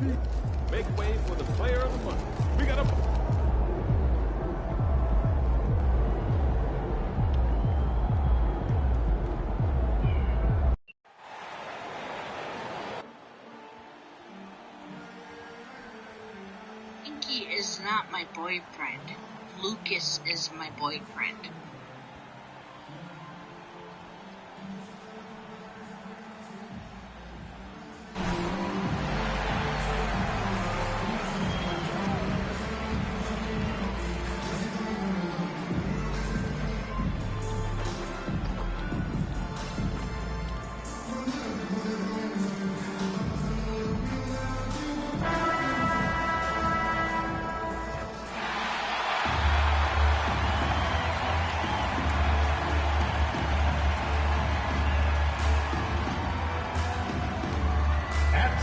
Make way for the player of the month. We got a... Pinky is not my boyfriend. Lucas is my boyfriend.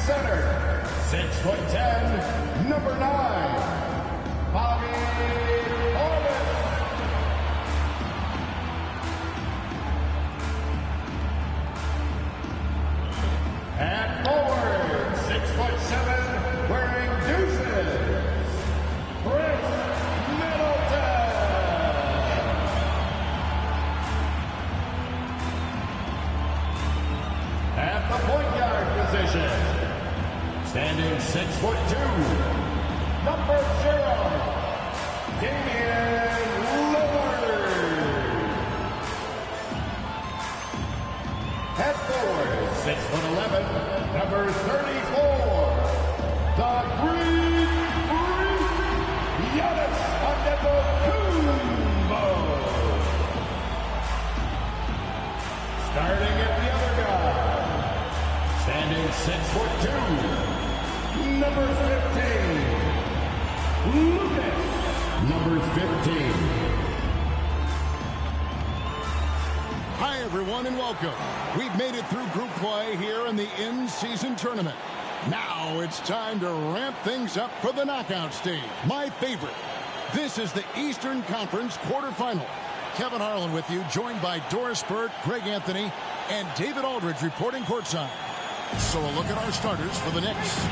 Center, 6'10", number 9, Bobby Orvis. At forward, 6'7", wearing deuces, Chris Middleton. At the point guard position, standing 6'2", number 0, Damian Lillard. Head forward, 6'11", number 34, the Greek Freak, Giannis Antetokounmpo. Starting at the other guard, standing 6'2", number 15, Lucas, number 15. Hi, everyone, and welcome. We've made it through group play here in the in-season tournament. Now it's time to ramp things up for the knockout stage. My favorite. This is the Eastern Conference quarterfinal. Kevin Harlan with you, joined by Doris Burt, Greg Anthony, and David Aldridge reporting courtside. So a look at our starters for the Knicks.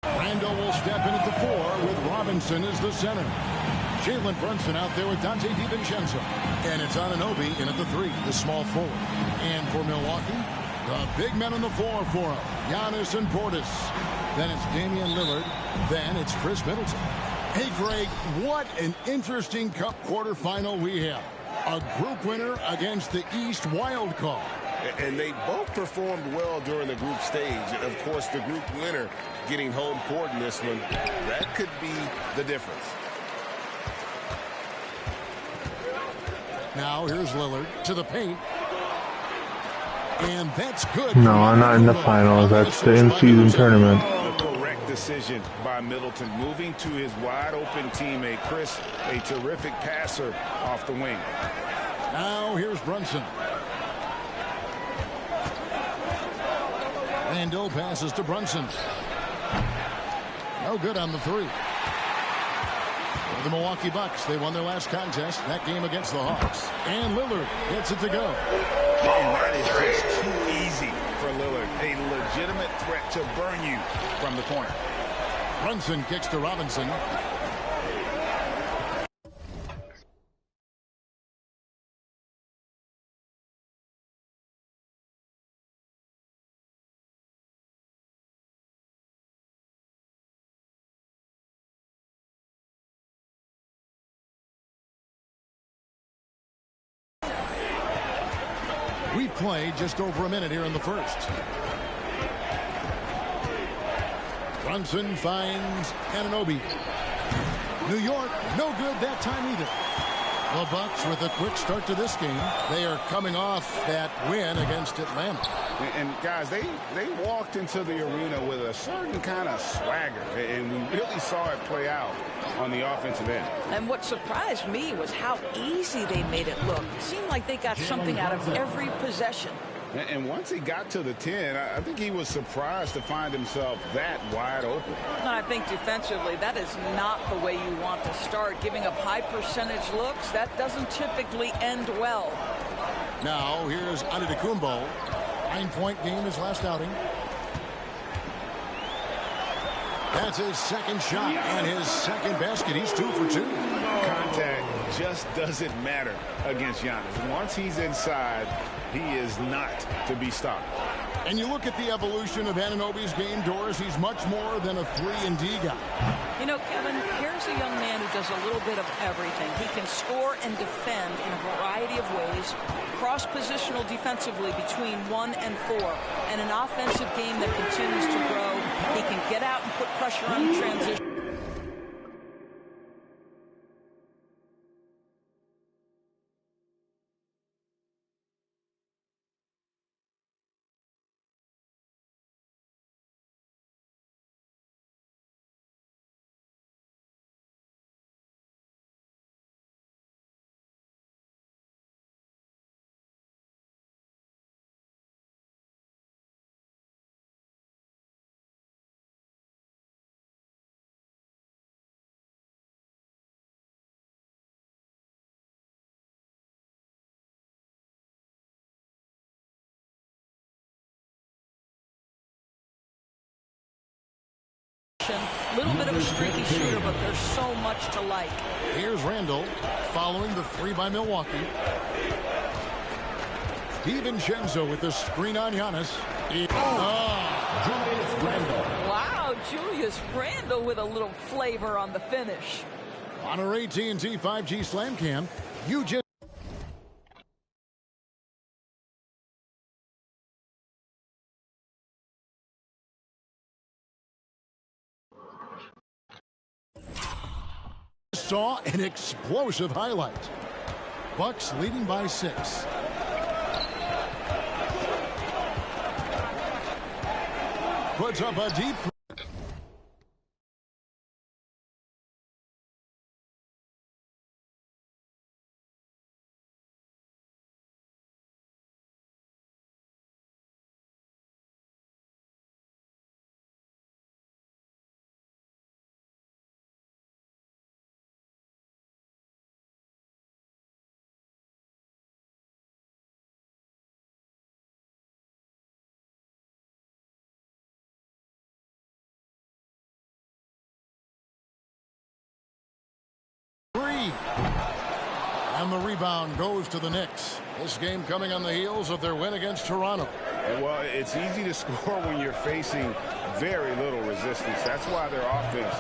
Randall will step in at the 4 with Robinson as the center. Jalen Brunson out there with Dante DiVincenzo. And it's Anunoby in at the 3, the small forward. And for Milwaukee, the big men on the floor for him, Giannis and Portis. Then it's Damian Lillard. Then it's Chris Middleton. Hey, Greg, what an interesting Cup quarterfinal we have. A group winner against the East wild card. And they both performed well during the group stage. Of course, the group winner getting home court in this one, that could be the difference. Now here's Lillard to the paint. And that's good. No, I'm not in the finals. That's the in-season tournament. A correct decision by Middleton, moving to his wide-open teammate, Chris, a terrific passer off the wing. Now here's Brunson. Randall passes to Brunson. No good on the 3. For the Milwaukee Bucks, they won their last contest, that game against the Hawks. And Lillard gets it to go. And that is just too easy for Lillard. A legitimate threat to burn you from the corner. Brunson kicks to Robinson. play, just over a minute here in the first. Brunson finds Anunoby. New York, no good that time either. The Bucks with a quick start to this game. They are coming off that win against Atlanta. And guys, they walked into the arena with a certain kind of swagger, and we really saw it play out on the offensive end. And what surprised me was how easy they made it look. It seemed like they got something out of every possession. And once he got to the 10, I think he was surprised to find himself that wide open. And I think defensively, that is not the way you want to start. Giving up high percentage looks, that doesn't typically end well. Now, here's Antetokounmpo. 9-point game his last outing. That's his second shot and his second basket. He's 2 for 2. Contact just doesn't matter against Giannis. Once he's inside, he is not to be stopped. And you look at the evolution of Anunoby's game, Doris, he's much more than a 3-and-D guy. You know, Kevin, here's a young man who does a little bit of everything. He can score and defend in a variety of ways, cross-positional defensively between 1 and 4, and an offensive game that continues to grow. He can get out and put pressure on the transition. Little bit of a streaky shooter, but there's so much to like. Here's Randall following the 3 by Milwaukee. DiVincenzo with the screen on Giannis. Julius Randle. Wow, Julius Randle with a little flavor on the finish. On our AT&T 5G Slam Cam, you just saw an explosive highlight. Bucks leading by 6. Puts up a deep. And the rebound goes to the Knicks. This game coming on the heels of their win against Toronto. Well, it's easy to score when you're facing very little resistance. That's why their offense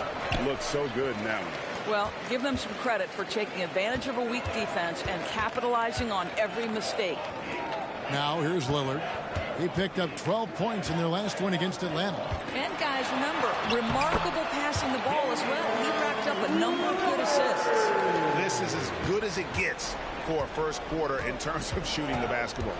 looks so good now. Well, give them some credit for taking advantage of a weak defense and capitalizing on every mistake. Now here's Lillard. He picked up 12 points in their last win against Atlanta. And guys, remember, remarkable passing the ball as well. He racked up a number of good assists. This is as good as it gets for a first quarter in terms of shooting the basketball.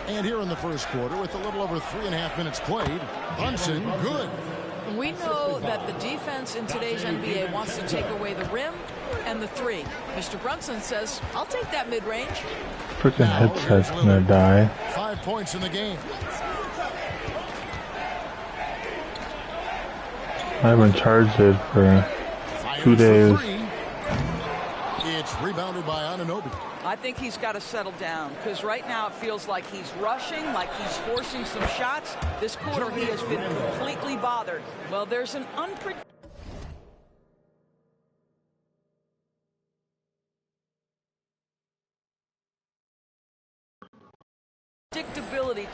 And here in the first quarter, with a little over 3.5 minutes played, Brunson, good. We know that the defense in today's NBA wants to take away the rim and the 3. Mr. Brunson says, I'll take that mid-range. Freaking headset's gonna die. 5 points in the game. I haven't charged it for 2 days. It's rebounded by Anunoby. I think he's got to settle down because right now it feels like he's rushing, like he's forcing some shots. This quarter he has been completely bothered. Well, there's an unpredictability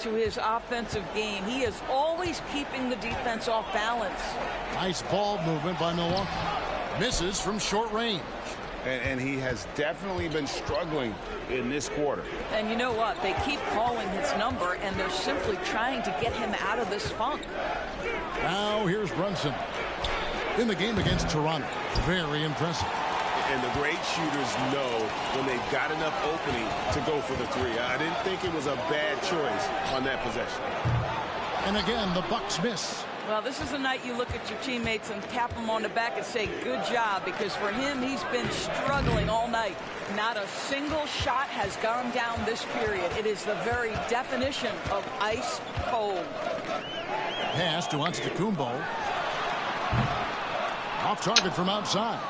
to his offensive game. He is always keeping the defense off balance. Nice ball movement by Milwaukee. Misses from short range. and he has definitely been struggling in this quarter. And you know what? They keep calling his number, and they're simply trying to get him out of this funk. Now here's Brunson. In the game against Toronto, very impressive. And the great shooters know when they've got enough opening to go for the three. I didn't think it was a bad choice on that possession. And again, the Bucks miss. Well, this is the night you look at your teammates and tap them on the back and say, good job, because for him, he's been struggling all night. Not a single shot has gone down this period. It is the very definition of ice cold. Pass to Antetokounmpo. Off target from outside.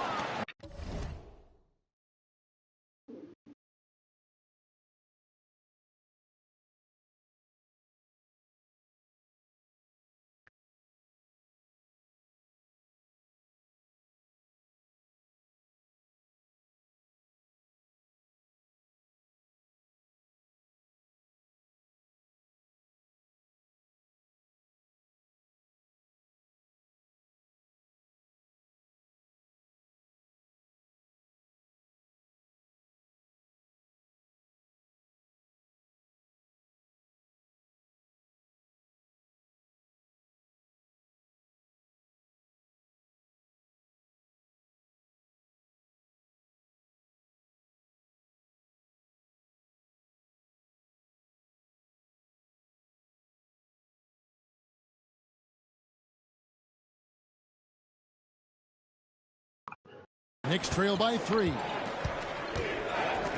Knicks trail by 3.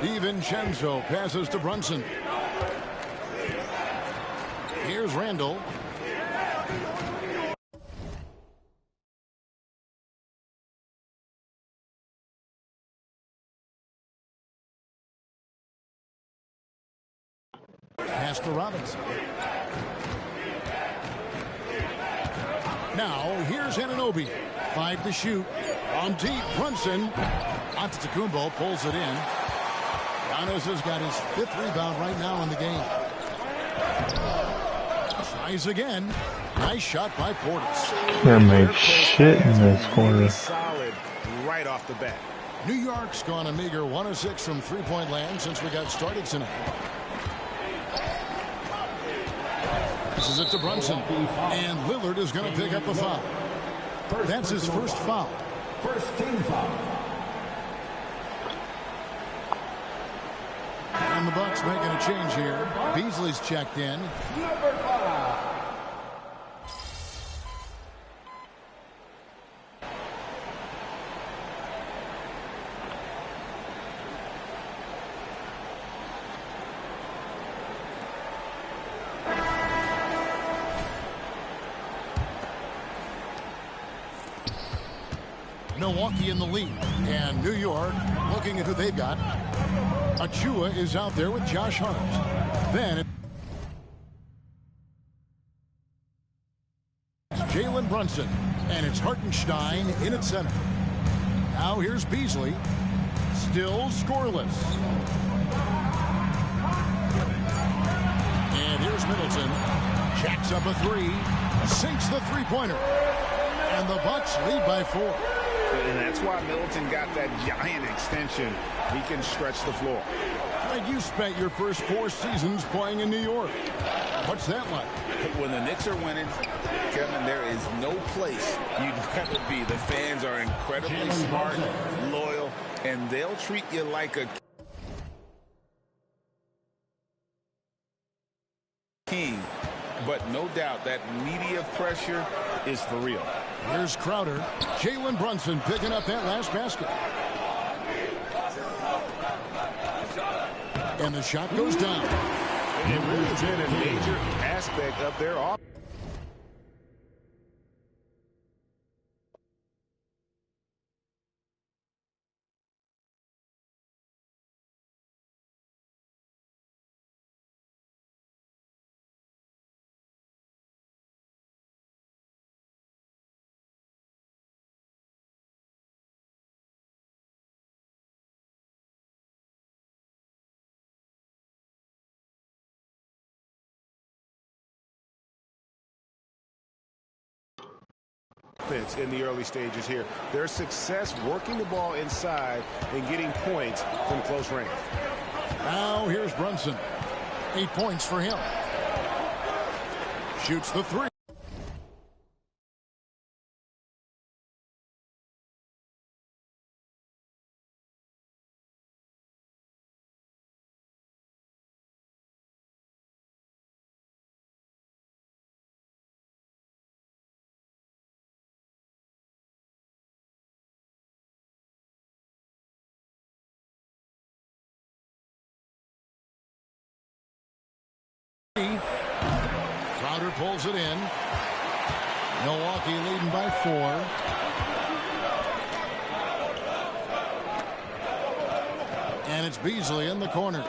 DiVincenzo passes to Brunson. Here's Randall. Pass to Robinson. Now here's Anunoby. 5 to shoot. On deep, Brunson. Antetokounmpo pulls it in. Giannis has got his 5th rebound right now in the game. Tries again. Nice shot by Portis. Can't make shit in this corner. Solid right off the bat. New York's gone a meager 1 of 6 from three-point land since we got started tonight. This is it to Brunson. And Lillard is going to pick up the foul. That's his first foul. First team foul. And the Bucks making a change here. Beasley's checked in. Number 5. Milwaukee in the lead, and New York looking at who they've got. Achua is out there with Josh Hart. Then it's Jalen Brunson, and it's Hartenstein in at center. Now here's Beasley, still scoreless. And here's Middleton, jacks up a 3, sinks the three-pointer, and the Bucks lead by 4. And that's why Middleton got that giant extension. He can stretch the floor. Like you spent your first 4 seasons playing in New York. What's that like? When the Knicks are winning, Kevin, there is no place you'd rather be. The fans are incredibly smart, loyal, and they'll treat you like a king. But no doubt that media pressure is for real. Here's Crowder. Jalen Brunson picking up that last basket. And the shot goes down. It really has been a major aspect of their offense. offense in the early stages here. Their success working the ball inside and getting points from close range. Now here's Brunson. 8 points for him. Shoots the three. Crowder pulls it in. Milwaukee leading by 4. And it's Beasley in the corner.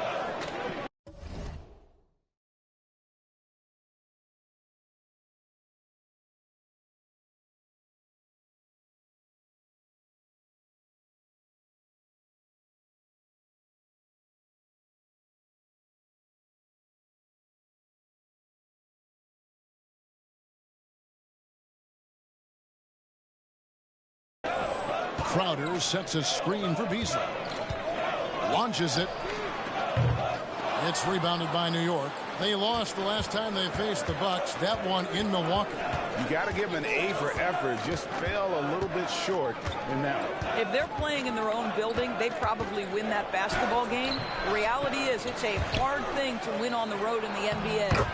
Crowder sets a screen for Beasley. Launches it. It's rebounded by New York. They lost the last time they faced the Bucks. That one in Milwaukee. You got to give them an A for effort. Just fell a little bit short in that one. If they're playing in their own building, they probably win that basketball game. The reality is it's a hard thing to win on the road in the NBA.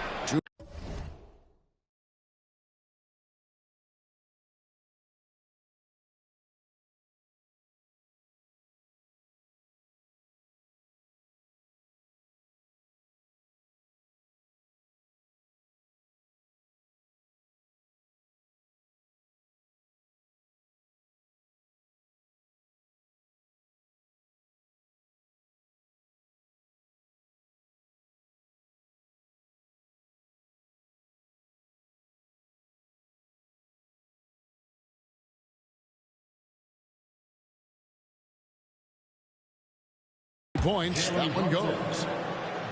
Points, that one goes.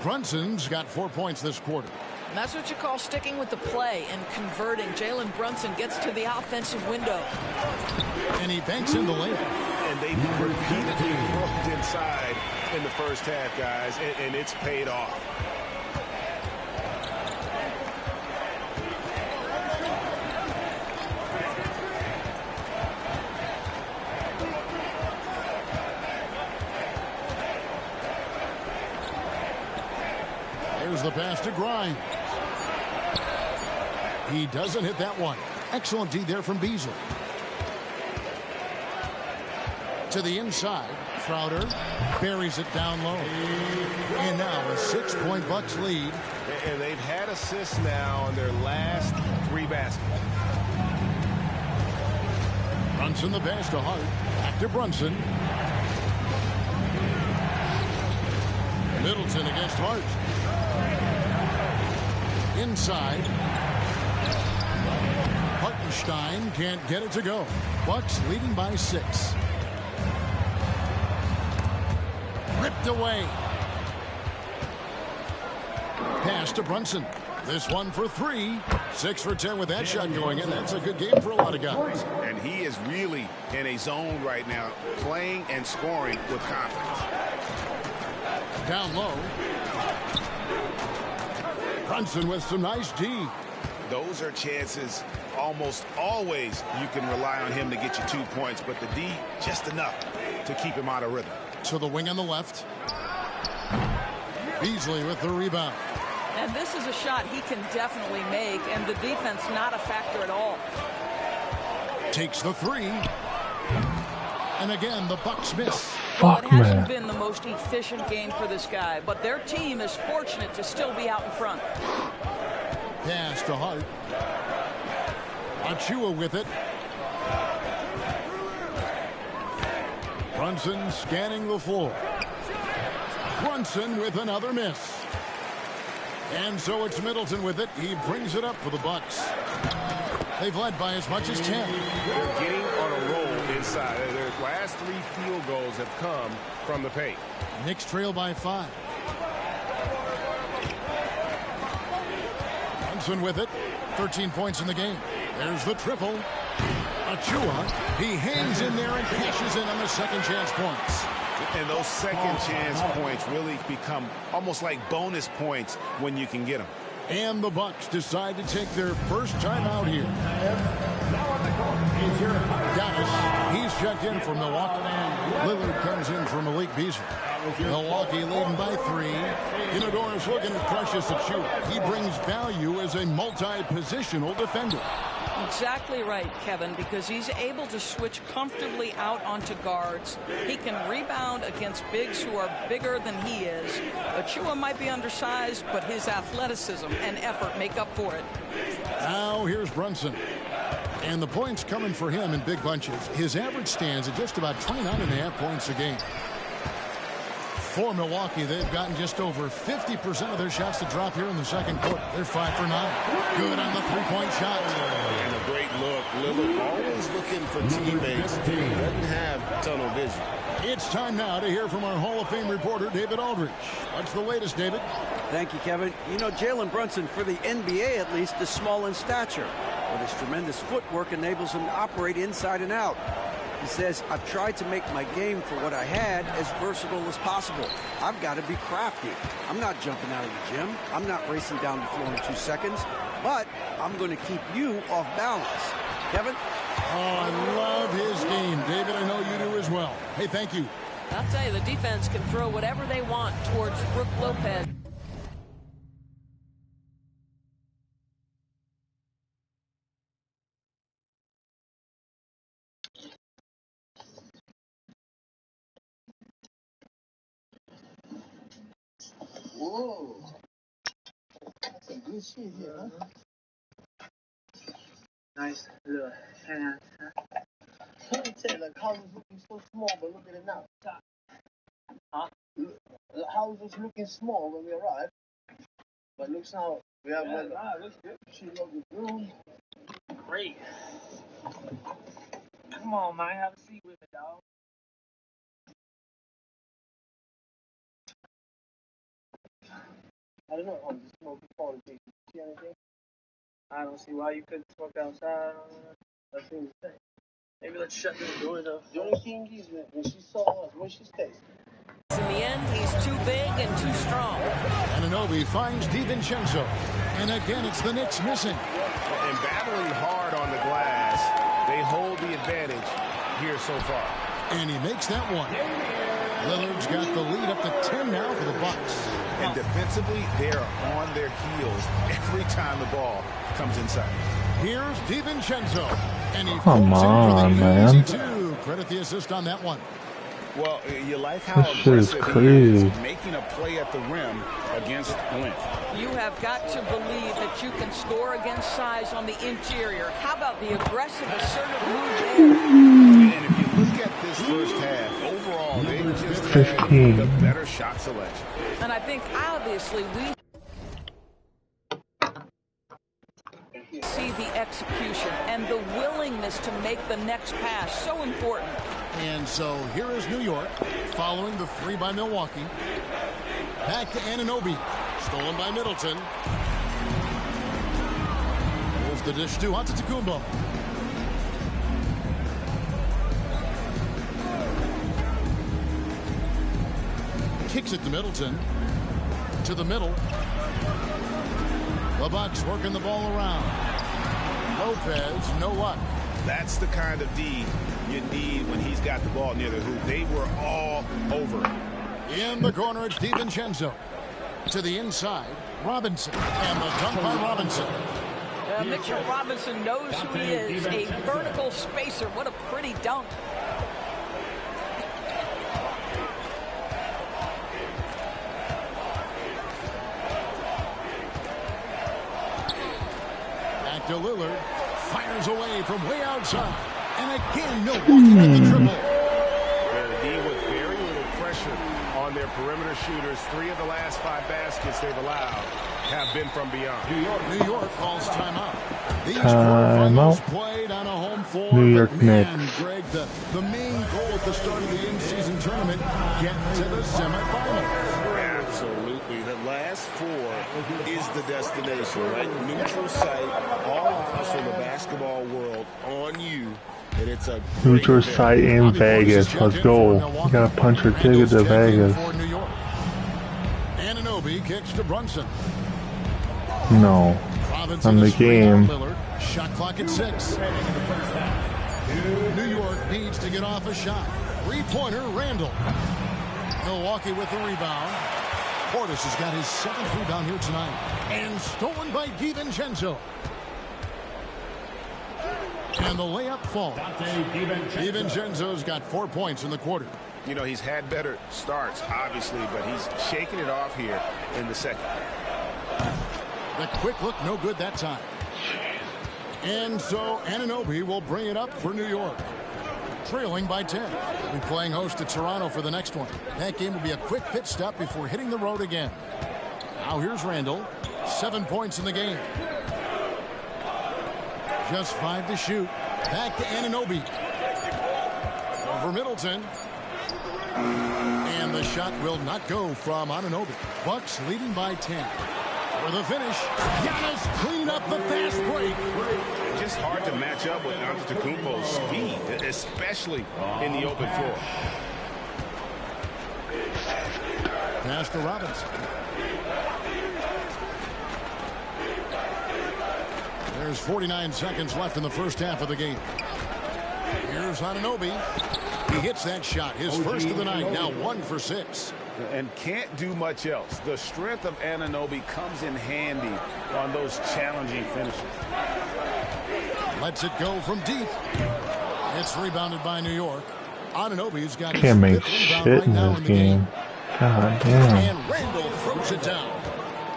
Brunson's got 4 points this quarter. And that's what you call sticking with the play and converting. Jalen Brunson gets to the offensive window. And he banks in the lane. And they repeatedly broke inside in the first half, guys, and it's paid off. There's the pass to Grimes. He doesn't hit that one. Excellent D there from Beasley. To the inside, Crowder buries it down low. And now a 6-point Bucks lead. And they've had assists now on their last 3 baskets. Brunson the pass to Hart. Back to Brunson. Middleton against Hart. Inside. Hartenstein can't get it to go. Bucks leading by 6. Ripped away. Pass to Brunson. This one for 3. 6 for 10 with that shot going in. That's a good game for a lot of guys. And he is really in a zone right now, playing and scoring with confidence. Down low. Brunson with some nice D. Those are chances almost always you can rely on him to get you 2 points, but the D just enough to keep him out of rhythm. To the wing on the left. Beasley with the rebound. And this is a shot he can definitely make, and the defense not a factor at all. Takes the 3. And again, the Bucks miss. Well, it hasn't been the most efficient game for this guy, but their team is fortunate to still be out in front. Pass to Hart. Achua with it. Brunson scanning the floor. Brunson with another miss. And so it's Middleton with it. He brings it up for the Bucks. They've led by as much as 10. They're getting on a roll inside. Their last 3 field goals have come from the paint. Knicks trail by 5. Brunson with it. 13 points in the game. There's the triple. Achua, he hangs in there and cashes in on the second chance points. And those second chance points really become almost like bonus points when you can get them. And the Bucks decide to take their first time out here. Giannis, he's checked in for Milwaukee. Lillard comes in for Malik Beasley. Milwaukee leading by 3. Inador's looking at Precious Achua. He brings value as a multi-positional defender. Exactly right, Kevin, because he's able to switch comfortably out onto guards. He can rebound against bigs who are bigger than he is. Achua might be undersized, but his athleticism and effort make up for it. Now here's Brunson. And the points coming for him in big bunches. His average stands at just about 29.5 points a game. For Milwaukee, they've gotten just over 50% of their shots to drop here in the second quarter. They're 5 for 9. Good on the three-point shot. And a great look. Lillard always looking for teammates. Doesn't have tunnel vision. It's time now to hear from our Hall of Fame reporter, David Aldridge. What's the latest, David? Thank you, Kevin. You know, Jalen Brunson, for the NBA at least, is small in stature, but his tremendous footwork enables him to operate inside and out. He says, I've tried to make my game for what I had as versatile as possible. I've got to be crafty. I'm not jumping out of the gym. I'm not racing down the floor in 2 seconds, but I'm going to keep you off balance. Kevin? Oh, I love his game. David, I know you do as well. Hey, thank you. I'll tell you, the defense can throw whatever they want towards Brook Lopez. Whoa. That's some good shit here, huh? Nice little hand. Let me tell you, like, how was looking so small, but look at it now. Huh? How was this looking small when we arrived? But looks now, we have weather. Looks good. She loves the room. Great. Come on, man. Have a seat with me, dog. I don't know. I'm just smoking politics. See anything? I don't see why you couldn't smoke outside. That seems the same. Maybe let's shut this door though. The only thing is when she saw us, when she stays. In the end, he's too big and too strong. Anunoby finds DiVincenzo. And again, it's the Knicks missing. And battling hard on the glass, they hold the advantage here so far. And he makes that one. Lillard's got the lead up to 10 now for the Bucks. And defensively, they are on their heels every time the ball comes inside. Here's DiVincenzo. And he Come on, man. easy two. Credit the assist on that one. Well, you like how This shit is aggressive he is crazy. making a play at the rim against length. You have got to believe that you can score against size on the interior. How about the aggressive, assertive move there? And if you look at this first half, overall, they just had the better shot selection. And I think, obviously, we see the execution and the willingness to make the next pass so important. And so here is New York following the 3 by Milwaukee. Back to Anunoby. Stolen by Middleton. Pulls the dish to Antetokounmpo. Kicks it to Middleton. To the middle. The Bucks working the ball around. Lopez, no luck. That's the kind of D you need when he's got the ball near the hoop. They were all over it. In the corner, it's DiVincenzo. To the inside, Robinson. And the dunk by Robinson. Mitchell Robinson knows who he is. A vertical spacer. What a pretty dunk. Back to Lillard. Fires away from way outside. And again, Milwaukee with the triple. Yeah, the D with very little pressure on their perimeter shooters. 3 of the last 5 baskets they've allowed have been from beyond. New York calls timeout. These Timeout. quarterfinals played on a home floor. New York but man, Knicks. Greg, the main goal at the start of the in-season tournament, get to the semifinals. Absolutely. The last 4 is the destination, right? Neutral site, all eyes from the basketball world on you And it's a Future site in Vegas. Let's go. You gotta punch your ticket to Vegas. Anunoby kicks to Brunson. No. On the game. Shot clock at 6. New York needs to get off a shot. Three-pointer, Randall. Milwaukee with the rebound. Portis has got his 7th rebound here tonight. And stolen by DiVincenzo. And the layup falls. DiVincenzo's got 4 points in the quarter. You know, he's had better starts, obviously, but he's shaking it off here in the second. The quick look, no good that time. And so Anunoby will bring it up for New York. Trailing by 10. They'll be playing host to Toronto for the next one. That game will be a quick pit stop before hitting the road again. Now here's Randall. 7 points in the game. Just 5 to shoot. Back to Anunoby. Over Middleton. And the shot will not go from Anunoby. Bucks leading by 10. For the finish, Giannis clean up the fast break. Just hard to match up with Antetokounmpo's speed, especially in the open floor. Pass to Robinson. There's 49 seconds left in the first half of the game. Here's Anunoby. He hits that shot, his first of the night, now 1 for 6. And can't do much else. The strength of Anunoby comes in handy on those challenging finishes. Lets it go from deep. It's rebounded by New York. Anunoby's got his Can't make 5th rebound shit right in now this in the game. God damn. And Randall throws it down.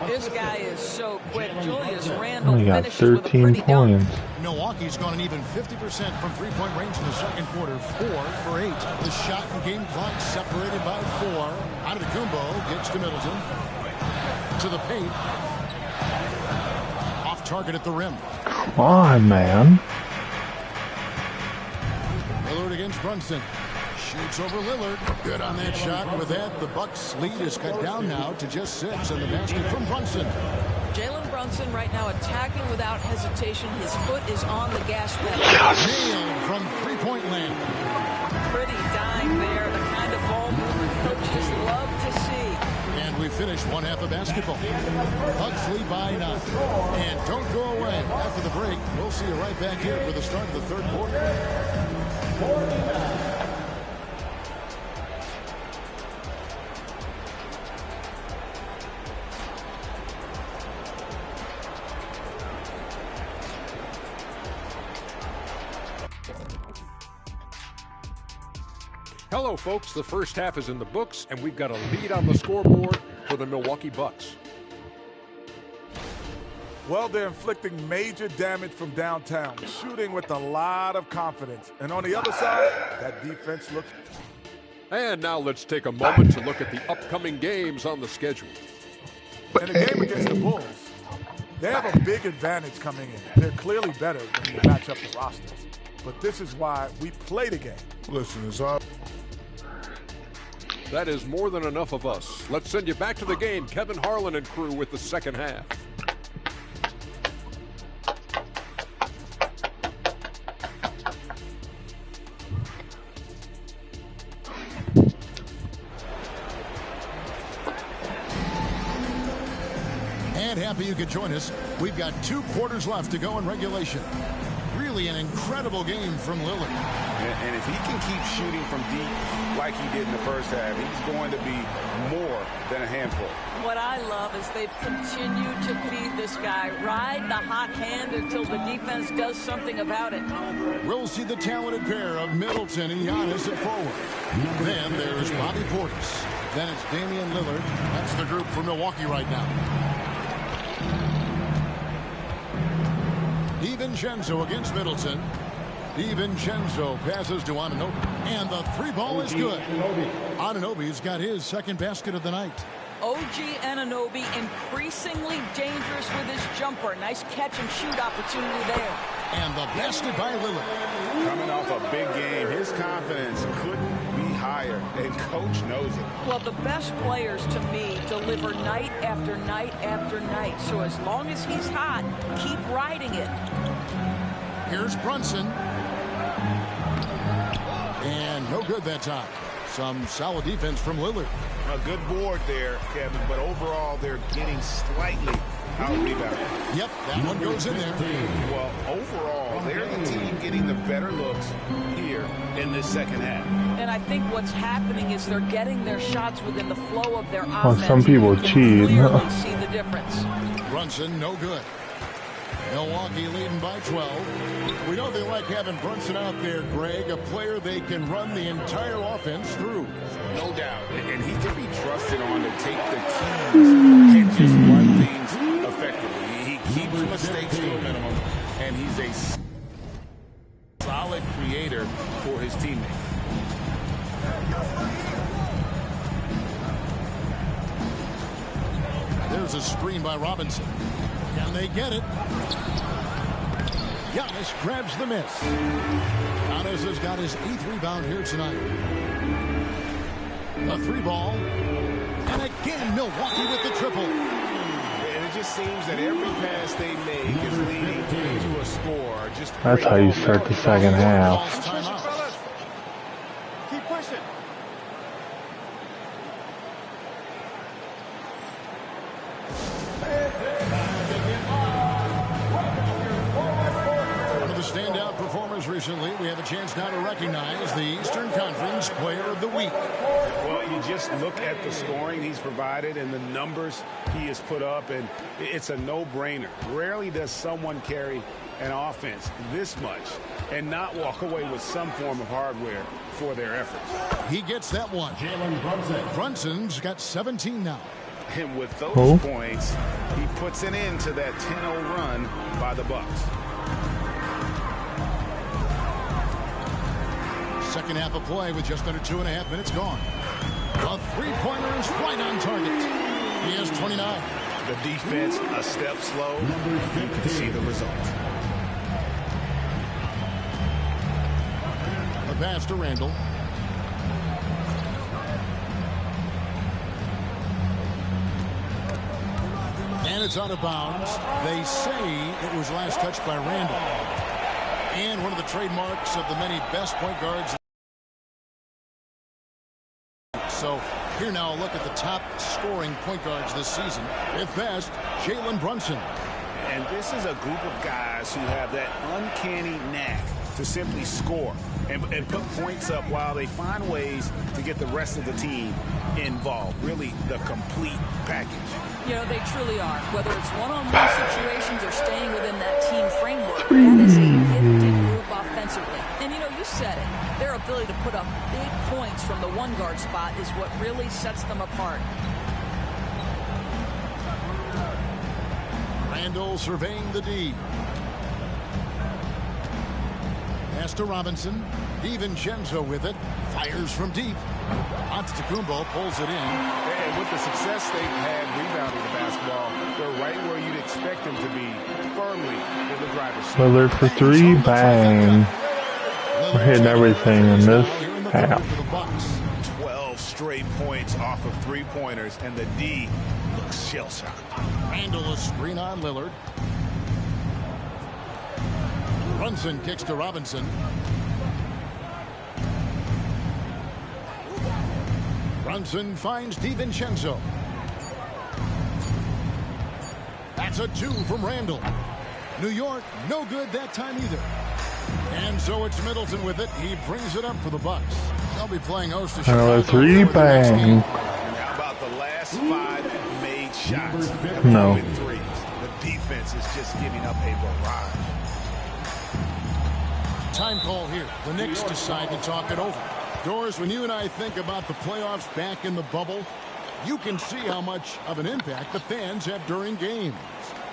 This guy is so quick. Julius Randle Only got finishes with a 13 pretty dunk. points. Milwaukee's gone an even 50% from three-point range in the second quarter. 4 for 8. The shot and game clock separated by 4. Antetokounmpo gets to Middleton. To the paint. Off target at the rim. Come on, man. Lillard against Brunson. Shoots over Lillard. Good on that shot. With that, the Bucks' lead is cut down now to just 6. And the basket from Brunson. Jalen Brunson right now attacking without hesitation. His foot is on the gas pedal. Nailed from three-point land. Pretty dime there. The kind of ball movement coaches love to see. And we finish one half of basketball. Bucks lead by 9. And don't go away. After the break, we'll see you right back here for the start of the third quarter. Hello, folks. The first half is in the books, and we've got a lead on the scoreboard for the Milwaukee Bucks. Well, they're inflicting major damage from downtown, shooting with a lot of confidence. And on the other side, that defense looks... And now let's take a moment to look at the upcoming games on the schedule. In a game against the Bulls, they have a big advantage coming in. They're clearly better when you match up the rosters. But this is why we play the game. Listen, it's all... That is more than enough of us. Let's send you back to the game. Kevin Harlan and crew with the second half. And happy you could join us. We've got 2 quarters left to go in regulation. Really an incredible game from Lillard. And if he can keep shooting from deep like he did in the first half, he's going to be more than a handful. What I love is they've continued to feed this guy. Ride the hot hand until the defense does something about it. We'll see the talented pair of Middleton and Giannis at forward. Then there's Bobby Portis. Then it's Damian Lillard. That's the group for Milwaukee right now. DiVincenzo against Middleton. DiVincenzo passes to Anunoby. And the 3-ball is good. Anunoby's got his second basket of the night. OG Anunoby increasingly dangerous with his jumper. Nice catch and shoot opportunity there. And the basket by Lillard. Coming off a big game, his confidence couldn't be higher, and coach knows it. Well, the best players to me deliver night after night after night. So as long as he's hot, keep riding it. Here's Brunson. No good that time. Some solid defense from Lillard. A good board there, Kevin, but overall they're getting slightly out-rebounded. Yep, that one goes in there. Well, overall, they're the team getting the better looks here in this second half. And I think what's happening is they're getting their shots within the flow of their offense. Some people cheat. Clearly see the difference. Brunson, no good. Milwaukee leading by 12. We know they like having Brunson out there, Greg, a player they can run the entire offense through. No doubt. And he can be trusted on to take the keys and just run things effectively. He keeps mistakes to a minimum, and he's a solid creator for his teammates. There's a screen by Robinson. Can they get it? Giannis grabs the miss. Giannis has got his 8th rebound here tonight. A 3-ball. And again, Milwaukee with the triple. And it just seems that every pass they make is leading to a score. That's how you start the second half. Keep pushing. One of the standout performers recently, we have a chance now to recognize the Eastern Conference Player of the Week. Well, you just look at the scoring he's provided and the numbers he has put up, and it's a no-brainer. Rarely does someone carry an offense this much and not walk away with some form of hardware for their efforts. He gets that one. Jalen Brunson. Brunson's got 17 now. And with those points, he puts an end to that 10-0 run by the Bucks. Second half of play with just under 2.5 minutes gone. A three-pointer is right on target. He has 29. The defense a step slow. You can see the result. A pass to Randall. And it's out of bounds. They say it was last touched by Randall. And one of the trademarks of the many best point guards. So here now a look at the top scoring point guards this season. Fifth best, Jalen Brunson. And this is a group of guys who have that uncanny knack to simply score and put points up while they find ways to get the rest of the team involved. Really the complete package. You know, they truly are. Whether it's one-on-one situations or staying within that team framework, that is a gifted group offensively. And, you know, you said it. Their ability to put up big points from the one-guard spot is what really sets them apart. Randall surveying the D. Pass to Robinson. DiVincenzo with it. Fires from deep. Antetokounmpo pulls it in. And with the success they've had rebounding the basketball, they're right where you'd expect them to be, firmly in the driver's seat. Lillard for 3, bang. We're hitting everything in this half. 12 straight points off of three-pointers, and the D looks shell-shocked. Randall a screen on Lillard. Brunson kicks to Robinson. Brunson finds DiVincenzo. That's a 2 from Randall. New York, no good that time either. And so it's Middleton with it. He brings it up for the Bucks. They'll be playing host to Chicago. 3, bang. And how about the last 5 made shots? No. Threes. The defense is just giving up a barrage. Time call here. The Knicks decide to talk it over. Doris, when you and I think about the playoffs back in the bubble, you can see how much of an impact the fans have during games.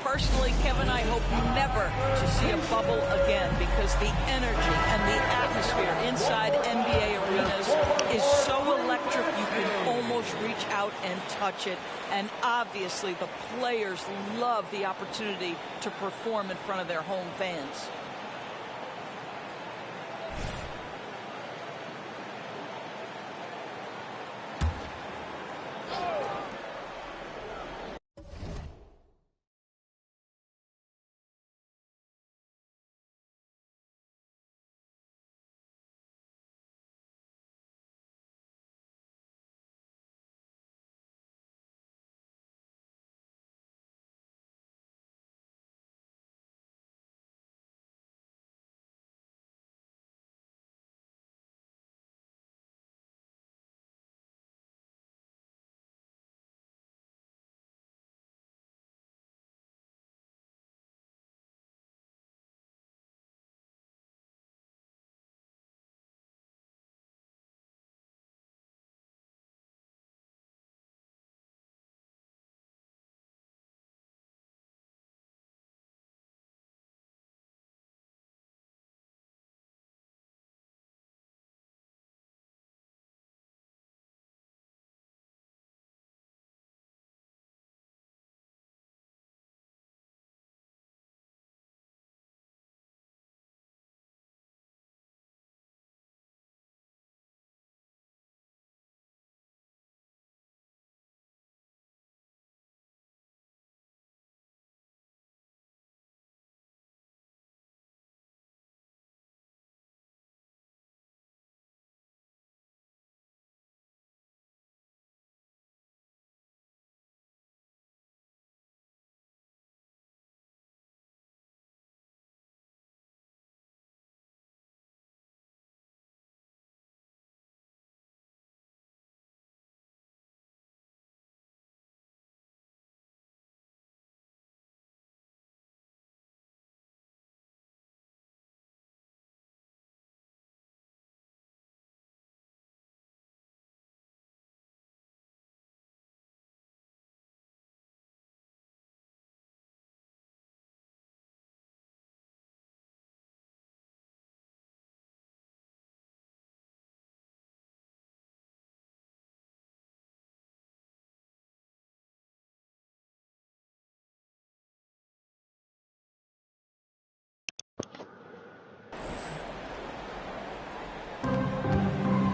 Personally, Kevin, I hope never to see a bubble again because the energy and the atmosphere inside NBA arenas is so electric you can almost reach out and touch it. And obviously, the players love the opportunity to perform in front of their home fans.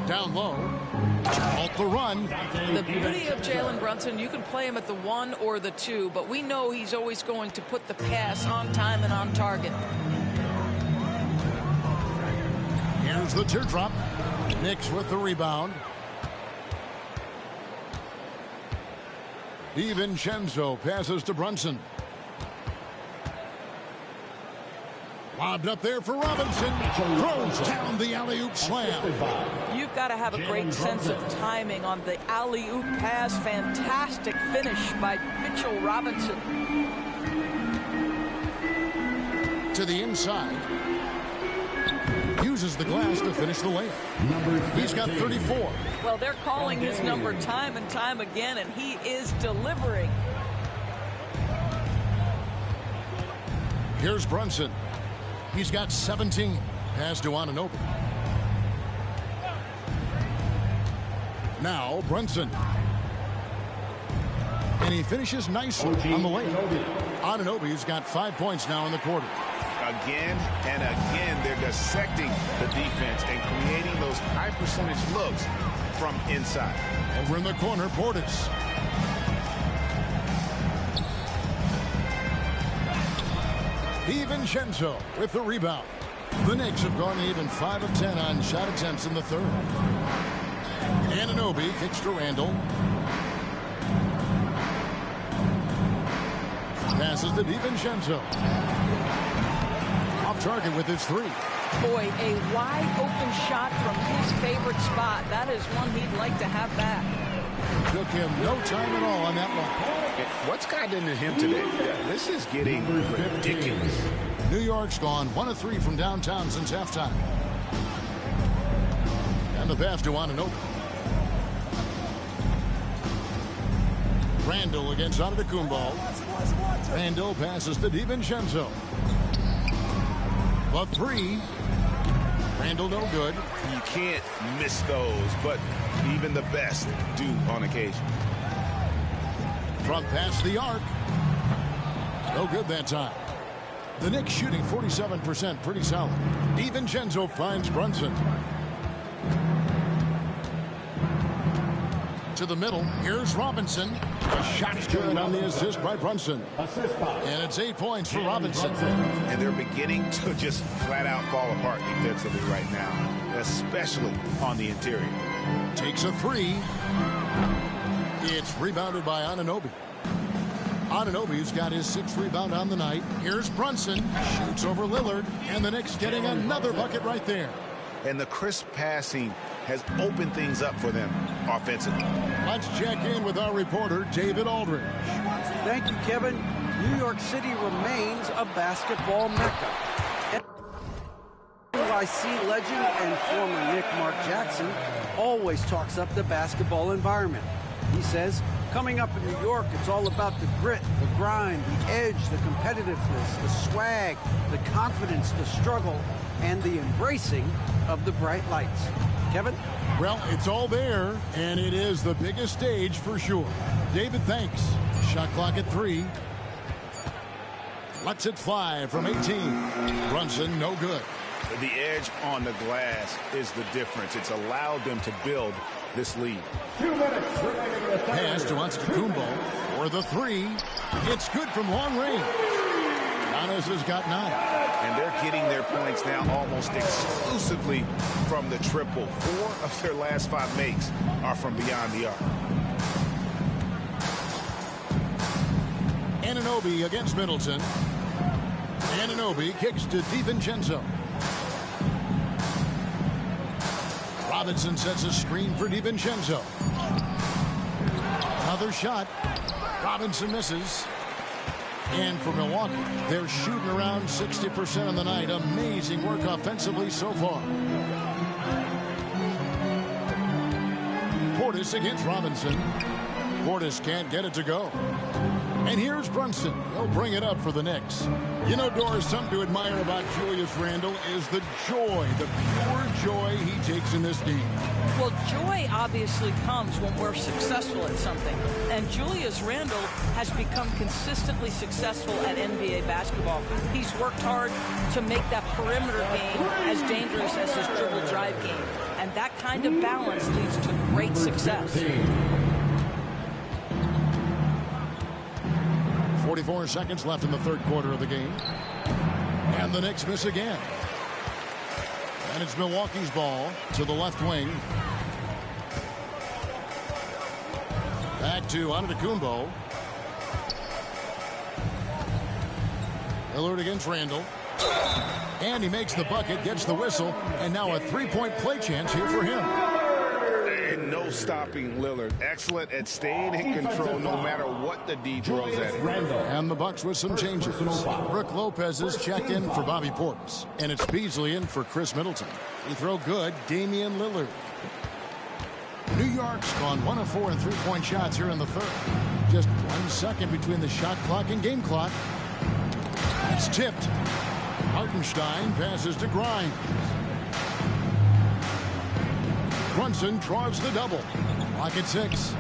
Down low. Off the run. The beauty of Jalen Brunson, you can play him at the 1 or the 2, but we know he's always going to put the pass on time and on target. Here's the teardrop. Knicks with the rebound. DiVincenzo passes to Brunson. Lobbed up there for Robinson. Throws down the alley-oop slam. You've got to have a great sense of timing on the alley-oop pass. Fantastic finish by Mitchell Robinson. To the inside. Uses the glass to finish the layup. He's got 34. Well, they're calling his number time and time again, and he is delivering. Here's Brunson. He's got 17. Pass to Anunoby. Now Brunson. And he finishes nicely on the layup. Anunoby's got 5 points now in the quarter. Again and again, they're dissecting the defense and creating those high percentage looks from inside. Over in the corner, Portis. DiVincenzo with the rebound. The Knicks have gone even 5 of 10 on shot attempts in the third. Anunoby kicks to Randall. Passes to DiVincenzo. Off target with his 3. Boy, a wide open shot from his favorite spot. That is one he'd like to have back. Took him no time at all on that one. What's gotten into him today? This is getting ridiculous. New York's gone 1 of 3 from downtown since halftime. And the pass to Anunoby. Randall against Antetokounmpo. Randall passes to DiVincenzo. The 3. Randall no good. You can't miss those, but even the best do on occasion. Front past the arc. No good that time. The Knicks shooting 47%, pretty solid. DiVincenzo finds Brunson. To the middle. Here's Robinson. A shot's good on the assist by Brunson. And it's 8 points for Robinson. And they're beginning to just flat out fall apart defensively right now, especially on the interior. Takes a 3. It's rebounded by Anunoby. Anunoby's got his 6th rebound on the night. Here's Brunson. Shoots over Lillard. And the Knicks getting another bucket right there. And the crisp passing has opened things up for them offensively. Let's check in with our reporter, David Aldridge. Thank you, Kevin. New York City remains a basketball mecca. NYC legend and former Knick Mark Jackson always talks up the basketball environment. He says, coming up in New York, it's all about the grit, the grind, the edge, the competitiveness, the swag, the confidence, the struggle, and the embracing of the bright lights. Kevin? Well, it's all there, and it is the biggest stage for sure. David, thanks. Shot clock at 3. Lets it fly from 18. Brunson, no good. The edge on the glass is the difference. It's allowed them to build this lead. 2 minutes remaining in the third. Pass to Antetokounmpo for the 3. It's good from long range. Giannis has got 9. And they're getting their points now almost exclusively from the triple. 4 of their last 5 makes are from beyond the arc. Anunoby against Middleton. Anunoby kicks to DiVincenzo. Robinson sets a screen for DiVincenzo. Another shot. Robinson misses. And for Milwaukee, they're shooting around 60% on the night. Amazing work offensively so far. Portis against Robinson. Portis can't get it to go. And here's Brunson. He'll bring it up for the Knicks. You know, Doris, something to admire about Julius Randle is the joy, the pure joy he takes in this game. Well, joy obviously comes when we're successful at something. And Julius Randle has become consistently successful at NBA basketball. He's worked hard to make that perimeter game as dangerous as his dribble drive game. And And that kind of balance leads to great success. 44 seconds left in the third quarter of the game. And the Knicks miss again. And it's Milwaukee's ball to the left wing. Back to Antetokounmpo. Lillard against Randall. And he makes the bucket, gets the whistle, and now a three-point play chance here for him. And no stopping Lillard. Excellent at staying in control no matter what the D throws at him. And the Bucks with some changes. Brook Lopez is checked in for Bobby Portis. And it's Beasley in for Chris Middleton. He throw good, Damian Lillard. New York's gone 1 of 4 in three-point shots here in the third. Just 1 second between the shot clock and game clock. It's tipped. Hartenstein passes to Grimes. Brunson draws the double. Clock at 6.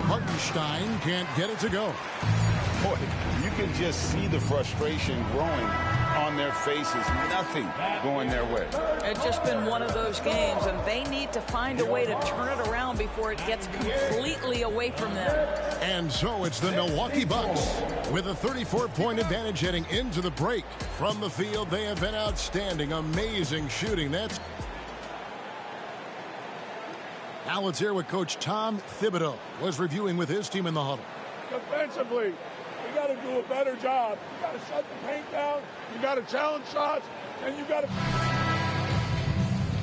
Hartenstein can't get it to go. Boy, you can just see the frustration growing on their faces. Nothing going their way. It's just been one of those games, and they need to find a way to turn it around before it gets completely away from them. And so it's the Milwaukee Bucks with a 34-point advantage heading into the break. From the field, they have been outstanding. Amazing shooting. That's now let's hear what Coach Tom Thibodeau was reviewing with his team in the huddle. Defensively, you got to do a better job. You got to shut the paint down. You got to challenge shots, and you got to.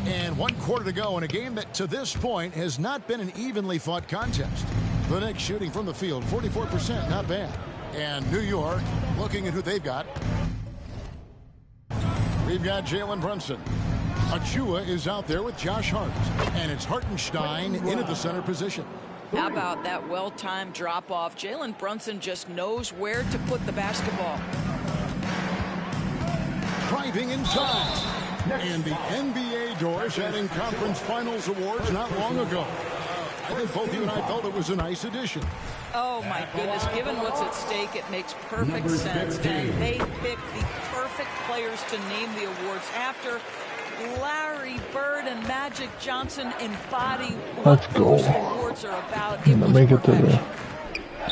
And 1 quarter to go in a game that to this point has not been an evenly fought contest. The Knicks shooting from the field, 44%, not bad. And New York looking at who they've got. We've got Jalen Brunson. Achua is out there with Josh Hart. And it's Hartenstein in at the center position. How about that well-timed drop-off? Jalen Brunson just knows where to put the basketball. Driving inside. And the NBA doors having conference finals awards not long ago. I think both you and I felt it was a nice addition. Oh, my goodness. Given what's at stake, it makes perfect sense. And they picked the perfect players to name the awards after. Larry Bird and Magic Johnson embody what those awards are about. It was make it to the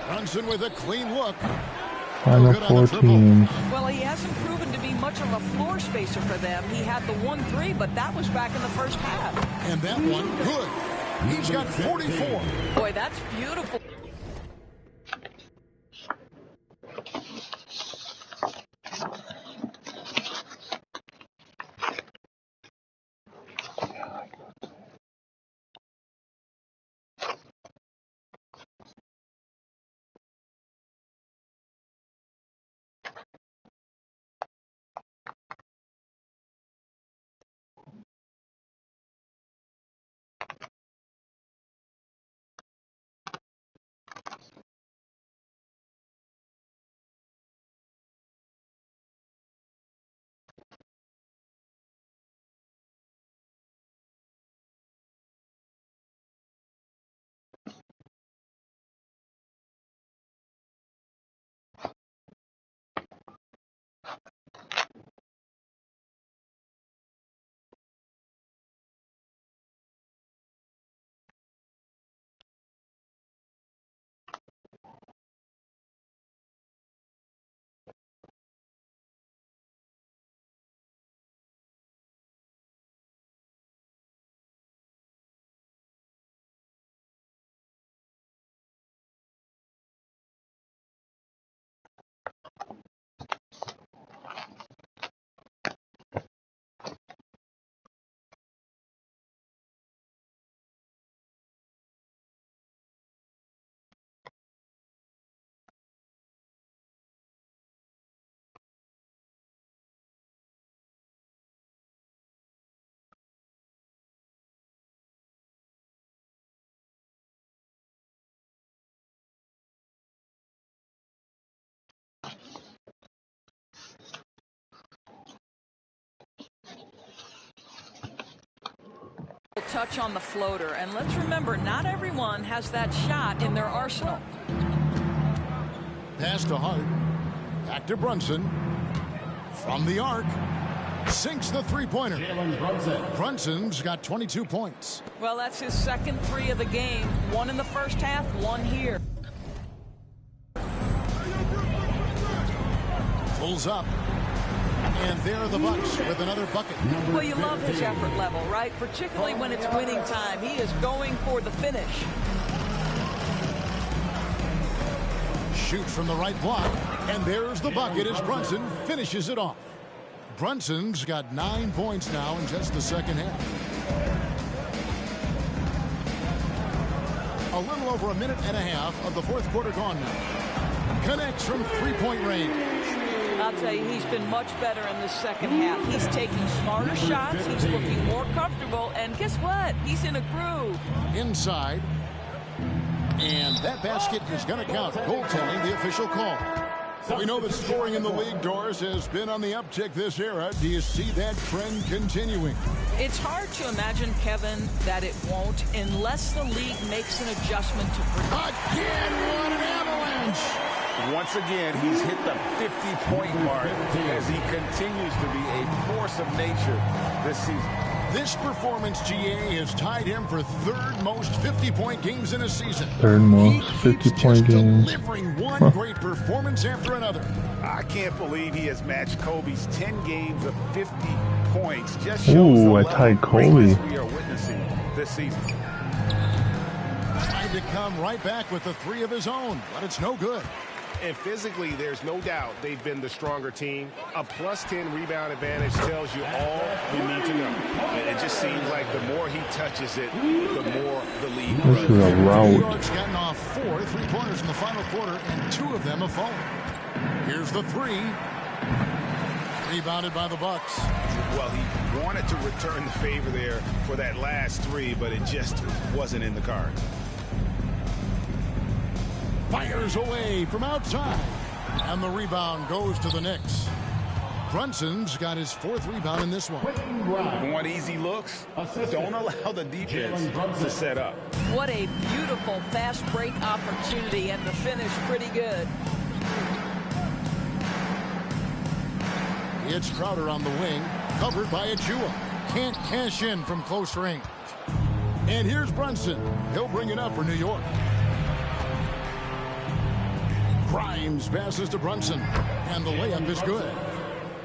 Brunson with a clean look. final 4 teams. Well, he hasn't proven to be much of a floor spacer for them. He had the 1-3, but that was back in the first half. And that one, good. He's got 44. Boy, that's beautiful. Touch on the floater, and let's remember, not everyone has that shot in their arsenal. Pass to Hart. Back to Brunson. From the arc. Sinks the three-pointer. Brunson's got 22 points. Well, that's his second three of the game. One in the first half, one here. Pulls up. And there are the Bucks with another bucket. Well, you love his effort level, right? Particularly when it's winning time. He is going for the finish. Shoots from the right block. And there's the bucket as Brunson finishes it off. Brunson's got 9 points now in just the second half. A little over a minute and a half of the fourth quarter gone now. Connects from three-point range. I'll tell you, he's been much better in the second half. He's taking smarter shots. He's looking more comfortable. And guess what? He's in a groove. Inside. And that basket is going to count. Goaltending, the official call. We know that scoring in the league, Doris, has been on the uptick this era. Do you see that trend continuing? It's hard to imagine, Kevin, that it won't unless the league makes an adjustment to again, what an avalanche! Once again, he's hit the 50-point mark as he continues to be a force of nature this season. This performance, GA, has tied him for third most 50-point games in a season. Third most 50-point games. Delivering one great performance after another. I can't believe he has matched Kobe's 10 games of 50 points. Just shows the level tied of Kobe. greatness we are witnessing this season. Tried to come right back with the three of his own, but it's no good. And physically, there's no doubt they've been the stronger team. A +10 rebound advantage tells you all you need to know. It just seems like the more he touches it, the more the lead grows. This is a New rout. York's gotten off 4 3-pointers in the final quarter, and 2 of them have fallen. Here's the three. Rebounded by the Bucks. Well, he wanted to return the favor there for that last three, but it just wasn't in the cards. Fires away from outside. And the rebound goes to the Knicks. Brunson's got his 4th rebound in this one. Want easy looks? Don't allow the defense to set up. What a beautiful fast break opportunity, and the finish pretty good. It's Crowder on the wing, covered by Achua. Can't cash in from close range. And here's Brunson. He'll bring it up for New York. Grimes passes to Brunson, and the layup is good.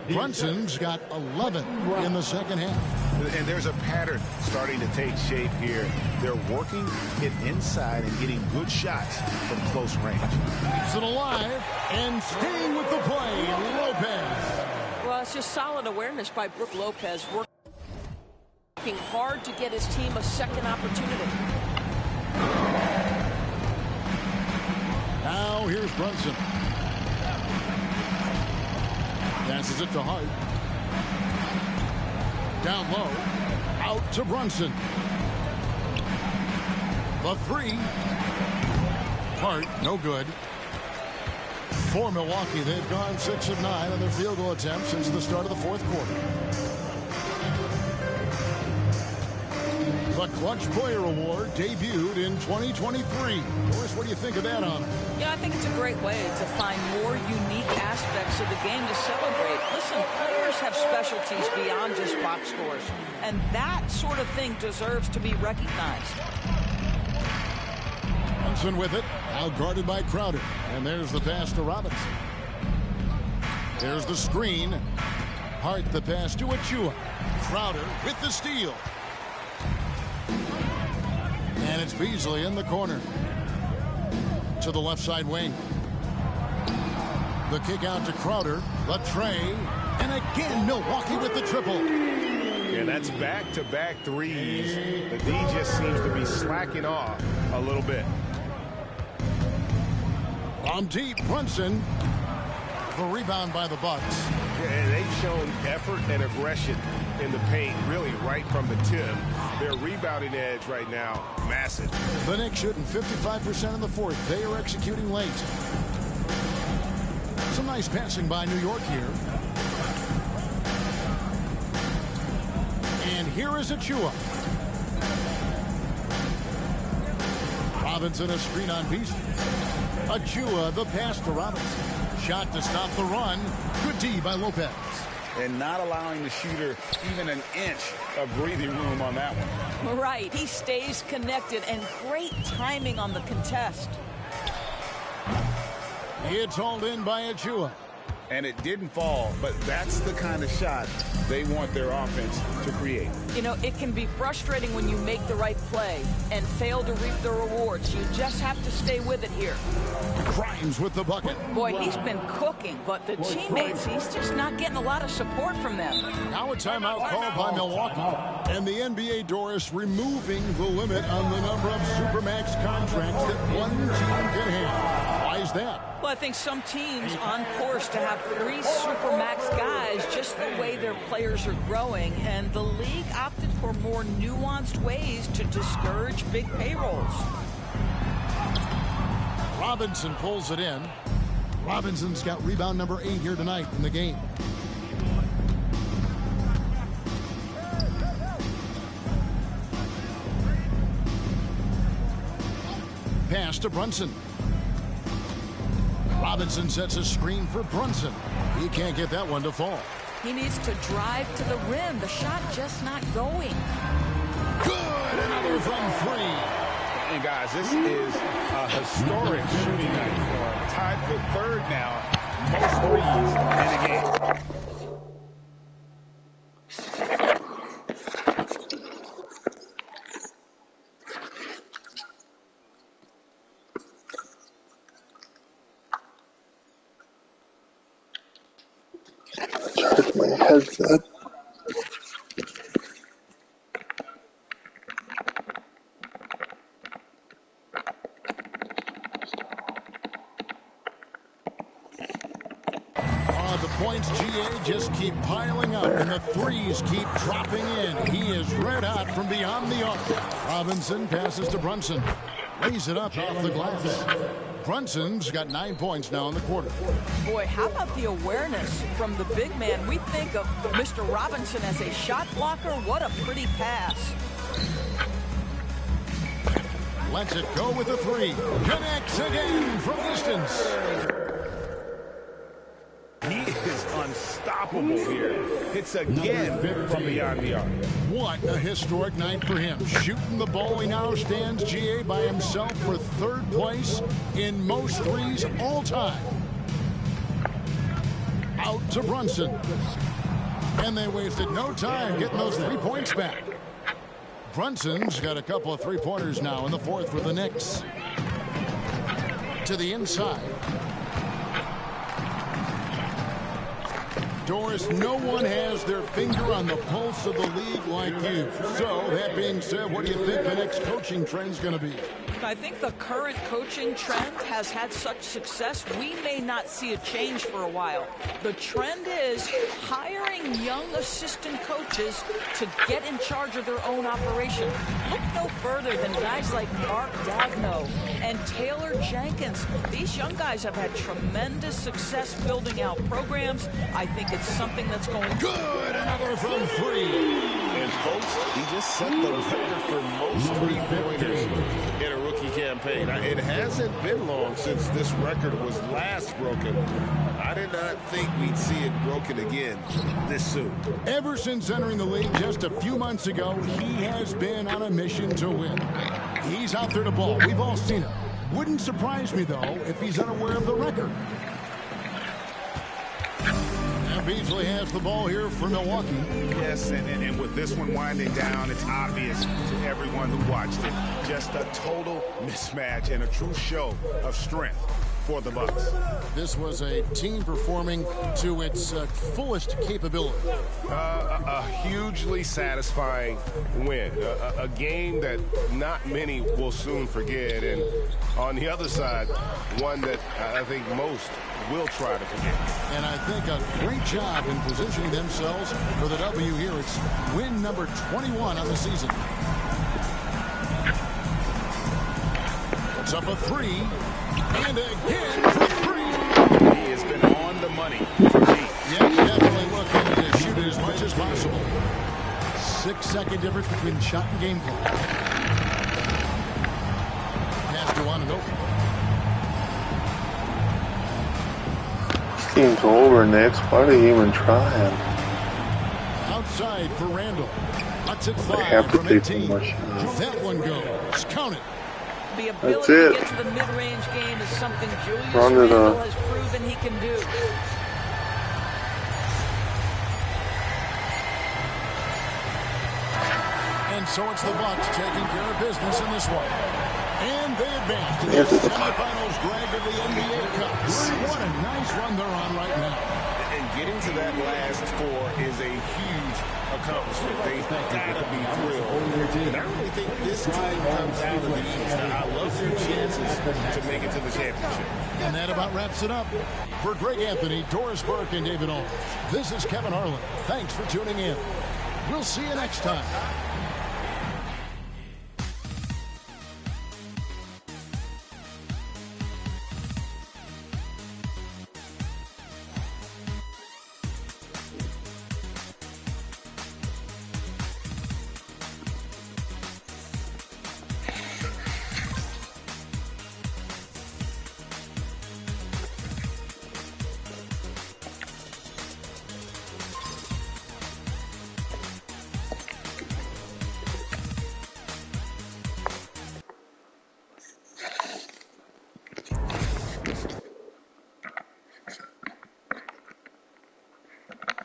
Brunson's got 11 in the second half. And there's a pattern starting to take shape here. They're working it inside and getting good shots from close range. Keeps it alive and staying with the play, Lopez. Well, it's just solid awareness by Brook Lopez, working hard to get his team a second opportunity. Now here's Brunson. Passes it to Hart. Down low. Out to Brunson. The three. Hart, no good. For Milwaukee, they've gone 6 of 9 on their field goal attempts since the start of the fourth quarter. The Clutch Player Award debuted in 2023. Doris, what do you think of that honor? Yeah, I think it's a great way to find more unique aspects of the game to celebrate. Listen, players have specialties beyond just box scores, and that sort of thing deserves to be recognized. Brunson with it, out guarded by Crowder, and there's the pass to Robinson. There's the screen. Hart the pass to Achua. Crowder with the steal. And it's Beasley in the corner. To the left side wing. The kick out to Crowder. The tray. And again, Milwaukee with the triple. Yeah, that's back-to-back threes. The D just seems to be slacking off a little bit. On deep, Brunson. The rebound by the Bucks. Yeah, and they've shown effort and aggression in the paint, really right from the tip. Their rebounding edge right now, massive. The Knicks shooting 55% in the fourth. They are executing late. Some nice passing by New York here. And here is Achua. Robinson a screen on Beasley. Achua the pass to Robinson. Shot to stop the run. Good D by Lopez. and not allowing the shooter even an inch of breathing room on that one. Right. He stays connected, and great timing on the contest. It's hauled in by Achua. And it didn't fall, but that's the kind of shot they want their offense to create. You know, it can be frustrating when you make the right play and fail to reap the rewards. You just have to stay with it here. Grimes with the bucket. Boy, he's been cooking, but the teammates, he's just not getting a lot of support from them. Now a timeout called by Milwaukee. And the NBA, Doris, removing the limit on the number of Supermax contracts that one team can have. Why is that? Well, I think some teams on course to have 3 Supermax guys just the way their players are growing, and the league opted for more nuanced ways to discourage big payrolls. Robinson pulls it in. Robinson's got rebound number 8 here tonight in the game. Pass to Brunson. Robinson sets a screen for Brunson. He can't get that one to fall. He needs to drive to the rim. The shot just not going. Good! Another from 3. And guys, this is a historic shooting night for him. Tied for 3rd now. Most threes in the game. Charge my headset. The points, GA, just keep piling up, and the threes keep dropping in. He is red hot from beyond the arc. Robinson passes to Brunson. Lays it up off the glass. Brunson's got 9 points now in the quarter. Boy, how about the awareness from the big man? We think of Mr. Robinson as a shot blocker. What a pretty pass. Lets it go with the 3. Connects again from distance. He is unstoppable here. Hits again from beyond the arc. What a historic night for him. Shooting the ball, he now stands, GA, by himself for 3rd place in most threes all time. Out to Brunson. And they wasted no time getting those 3 points back. Brunson's got a couple of 3-pointers now in the 4th for the Knicks. To the inside. Doris, no one has their finger on the pulse of the league like you. So, that being said, what do you think the next coaching trend's going to be? I think the current coaching trend has had such success, we may not see a change for a while. The trend is hiring young assistant coaches to get in charge of their own operation. Look no further than guys like Mark Dagno and Taylor Jenkins. These young guys have had tremendous success building out programs. I think it's something that's going good. Another from 3. And folks, he just set the record for most 3-pointers in a rookie campaign. It hasn't been long since this record was last broken. I did not think we'd see it broken again this soon. Ever since entering the league just a few months ago, he has been on a mission to win. He's out there to ball. We've all seen it. Wouldn't surprise me, though, if he's unaware of the record. Beasley has the ball here for Milwaukee. Yes, and with this one winding down, it's obvious to everyone who watched it. Just a total mismatch and a true show of strength for the Bucks. This was a team performing to its fullest capability. A hugely satisfying win. A game that not many will soon forget. And on the other side, one that I think most will try to forget. And I think a great job in positioning themselves for the W here. It's win number 21 on the season. Puts up a 3. And again for 3. He has been on the money for me. Yeah, definitely looking to shoot it as much as possible. 6-second difference between shot and game clock. Pass to Ananobi. Game's over, Knicks. Why are they even trying? inside for Randall. Let's it They have fly to from take 18. one more shot. That one goes. Count it. The ability That's it. to get to the mid-range game is something Julius Run it Randle up. has proven he can do. And so it's the Bucks taking care of business in this one. And they advance to the semifinals drag of the NBA Cup. What a nice run they're on right now. And getting to that last four is a huge accomplishment. They've got to be thrilled. And I really think this team comes out of the East. I love their chances to make it to the championship. And that about wraps it up. For Greg Anthony, Doris Burke, and David Owens, this is Kevin Harlan. Thanks for tuning in. We'll see you next time.